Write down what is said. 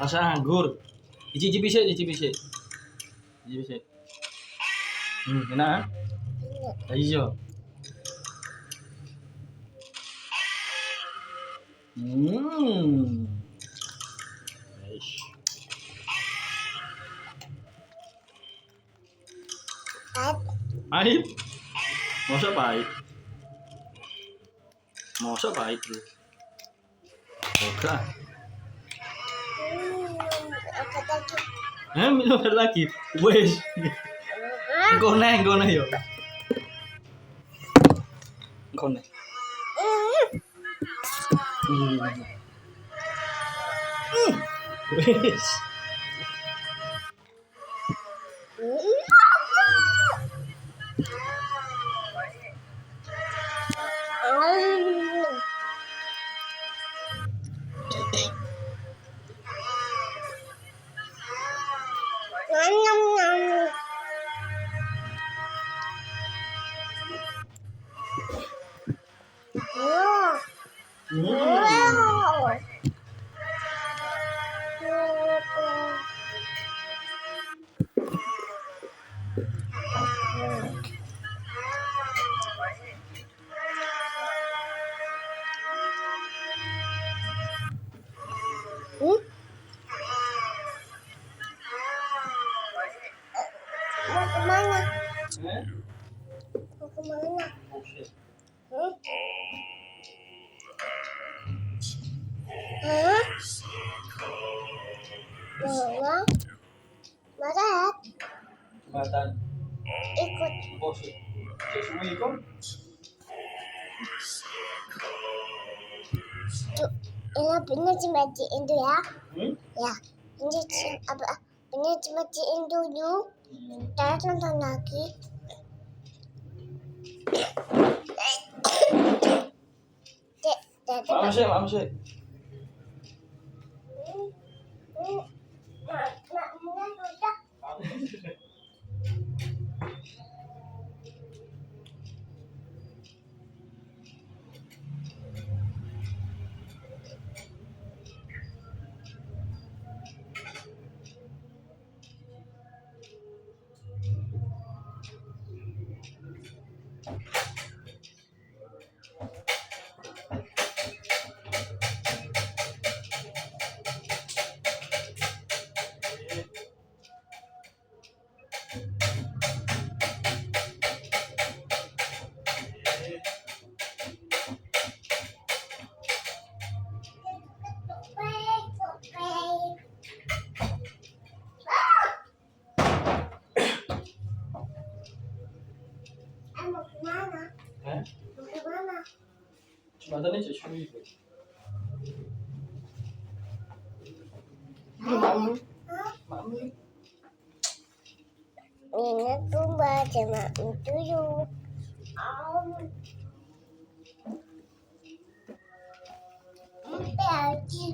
rasa anggur. Icipi sik, icipi sik. Icipi sik. Enak kan? Lah iya. Eish. Pahit. Masa pahit? Masa pahit lu? Oke. Minum lagi. Wes. Engko neh yo. Engko neh. Wes. Mau kemana? Eh? Mau kemana? Buset. Hah? Hah? Mana? Barat? Jembatan. Ikut. Buset. Cek semua ikut. Tuh, ini bener dimatiin tuh ya. Ya, ini apa? Bener dimatiin dulu. Terus nonton lagi. Mak sih. Mau kemana? Hah? Mau kemana? Jembatannya cek semua ikut. Hah? Makmu. Ini tuh baca mak dulu.